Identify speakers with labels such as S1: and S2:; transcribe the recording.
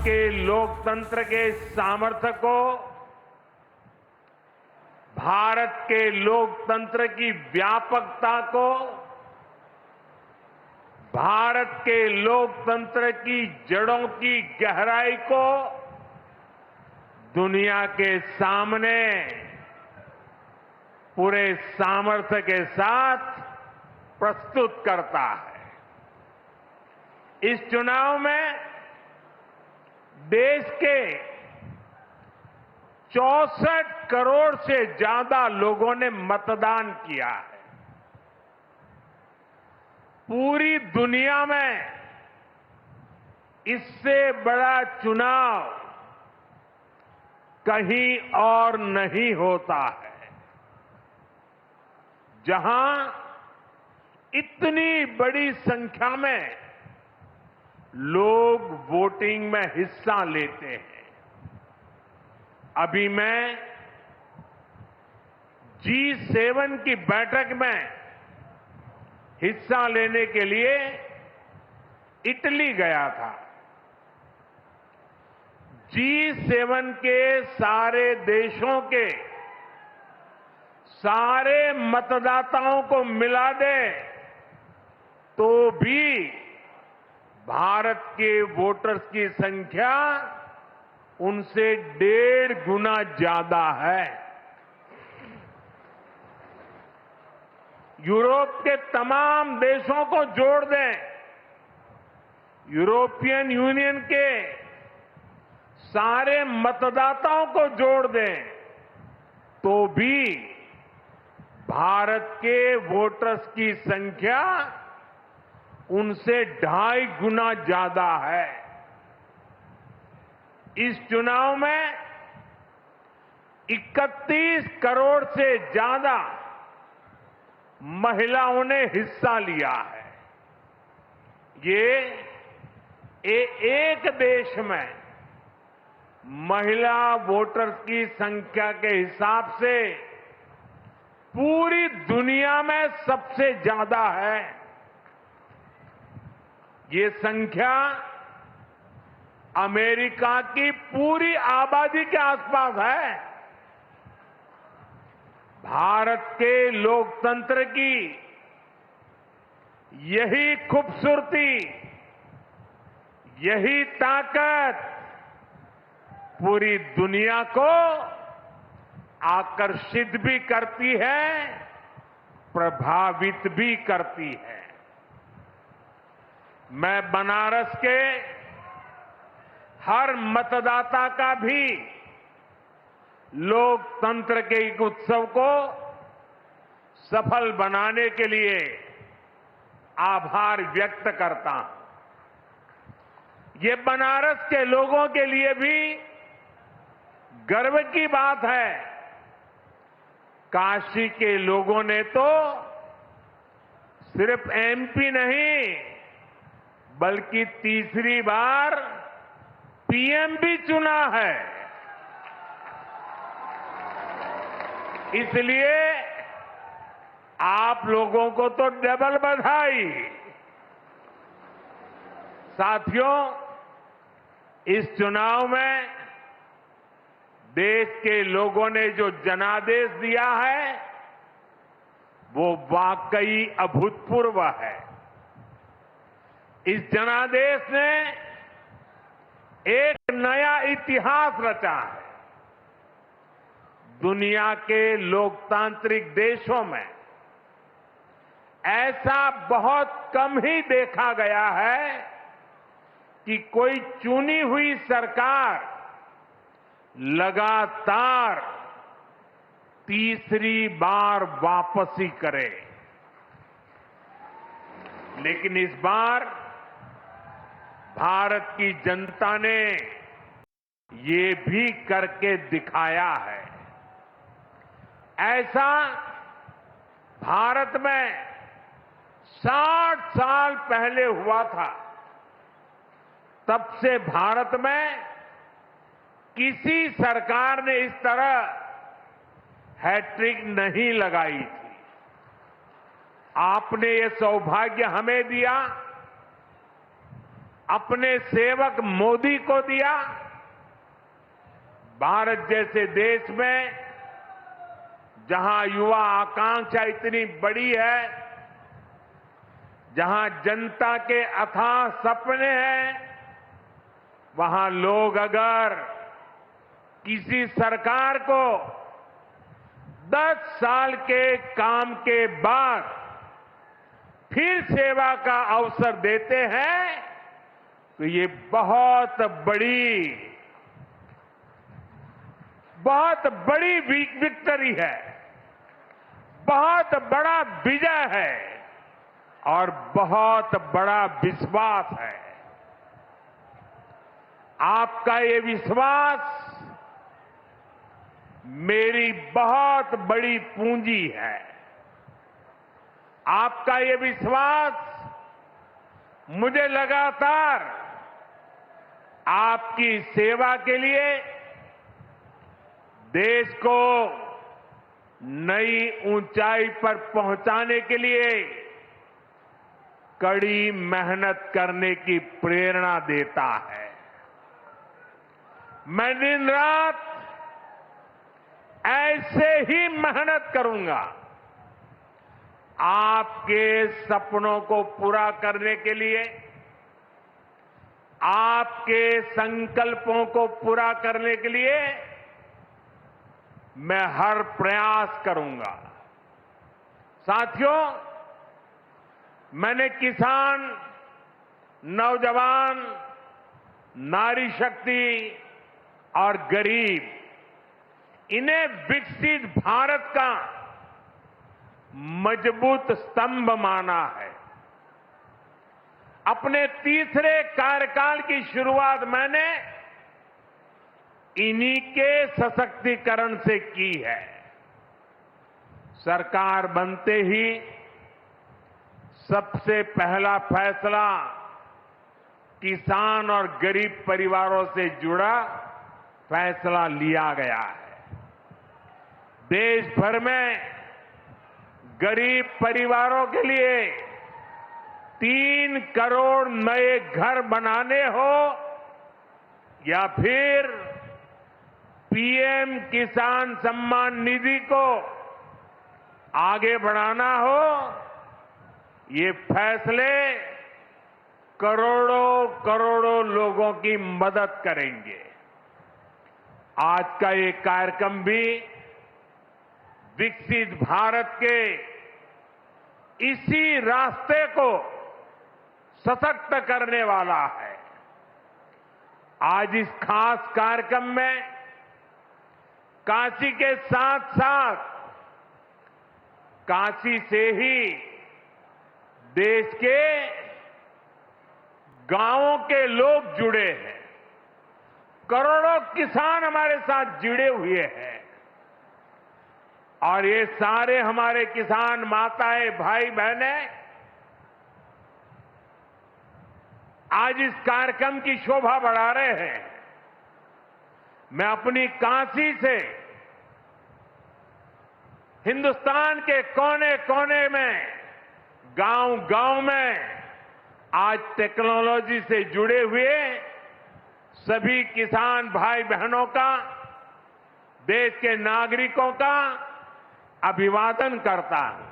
S1: के लोकतंत्र के सामर्थ्य को, भारत के लोकतंत्र की व्यापकता को, भारत के लोकतंत्र की जड़ों की गहराई को दुनिया के सामने पूरे सामर्थ्य के साथ प्रस्तुत करता है। इस चुनाव में देश के 64 करोड़ से ज्यादा लोगों ने मतदान किया है। पूरी दुनिया में इससे बड़ा चुनाव कहीं और नहीं होता है, जहां इतनी बड़ी संख्या में लोग वोटिंग में हिस्सा लेते हैं। अभी मैं G7 की बैठक में हिस्सा लेने के लिए इटली गया था। G7 के सारे देशों के सारे मतदाताओं को मिला दे तो भी भारत के वोटर्स की संख्या उनसे 1.5 गुना ज्यादा है। यूरोप के तमाम देशों को जोड़ दें, यूरोपियन यूनियन के सारे मतदाताओं को जोड़ दें तो भी भारत के वोटर्स की संख्या उनसे 2.5 गुना ज्यादा है। इस चुनाव में 31 करोड़ से ज्यादा महिलाओं ने हिस्सा लिया है। ये एक देश में महिला वोटर्स की संख्या के हिसाब से पूरी दुनिया में सबसे ज्यादा है। ये संख्या अमेरिका की पूरी आबादी के आसपास है। भारत के लोकतंत्र की यही खूबसूरती, यही ताकत पूरी दुनिया को आकर्षित भी करती है, प्रभावित भी करती है। मैं बनारस के हर मतदाता का भी लोकतंत्र के एक उत्सव को सफल बनाने के लिए आभार व्यक्त करता हूं। ये बनारस के लोगों के लिए भी गर्व की बात है। काशी के लोगों ने तो सिर्फ MP नहीं बल्कि तीसरी बार PM भी चुना है। इसलिए आप लोगों को तो डबल बधाई। साथियों, इस चुनाव में देश के लोगों ने जो जनादेश दिया है वो वाकई अभूतपूर्व है। इस जनादेश ने एक नया इतिहास रचा है। दुनिया के लोकतांत्रिक देशों में ऐसा बहुत कम ही देखा गया है कि कोई चुनी हुई सरकार लगातार तीसरी बार वापसी करे। लेकिन इस बार भारत की जनता ने ये भी करके दिखाया है। ऐसा भारत में 60 साल पहले हुआ था। तब से भारत में किसी सरकार ने इस तरह हैट्रिक नहीं लगाई थी। आपने ये सौभाग्य हमें दिया। अपने सेवक मोदी को दिया। भारत जैसे देश में जहां युवा आकांक्षा इतनी बड़ी है, जहां जनता के अथाह सपने हैं, वहां लोग अगर किसी सरकार को 10 साल के काम के बाद फिर सेवा का अवसर देते हैं तो ये बहुत बड़ी विक्ट्री है, बहुत बड़ा विजय है और बहुत बड़ा विश्वास है। आपका ये विश्वास मेरी बहुत बड़ी पूंजी है। आपका ये विश्वास मुझे लगातार आपकी सेवा के लिए देश को नई ऊंचाई पर पहुंचाने के लिए कड़ी मेहनत करने की प्रेरणा देता है। मैं दिन रात ऐसे ही मेहनत करूंगा आपके सपनों को पूरा करने के लिए, आपके संकल्पों को पूरा करने के लिए मैं हर प्रयास करूंगा। साथियों, मैंने किसान, नौजवान, नारी शक्ति और गरीब, इन्हें विकसित भारत का मजबूत स्तंभ माना है। अपने तीसरे कार्यकाल की शुरुआत मैंने इन्हीं के सशक्तिकरण से की है। सरकार बनते ही सबसे पहला फैसला किसान और गरीब परिवारों से जुड़ा फैसला लिया गया है। देश भर में गरीब परिवारों के लिए 3 करोड़ नए घर बनाने हो या फिर पीएम किसान सम्मान निधि को आगे बढ़ाना हो, ये फैसले करोड़ों करोड़ों लोगों की मदद करेंगे। आज का ये कार्यक्रम भी विकसित भारत के इसी रास्ते को सशक्त करने वाला है। आज इस खास कार्यक्रम में काशी के साथ साथ काशी से ही देश के गांवों के लोग जुड़े हैं। करोड़ों किसान हमारे साथ जुड़े हुए हैं और ये सारे हमारे किसान माताएं, भाई बहनें आज इस कार्यक्रम की शोभा बढ़ा रहे हैं। मैं अपनी काशी से हिंदुस्तान के कोने कोने में, गांव-गांव में आज टेक्नोलॉजी से जुड़े हुए सभी किसान भाई बहनों का, देश के नागरिकों का अभिवादन करता हूं।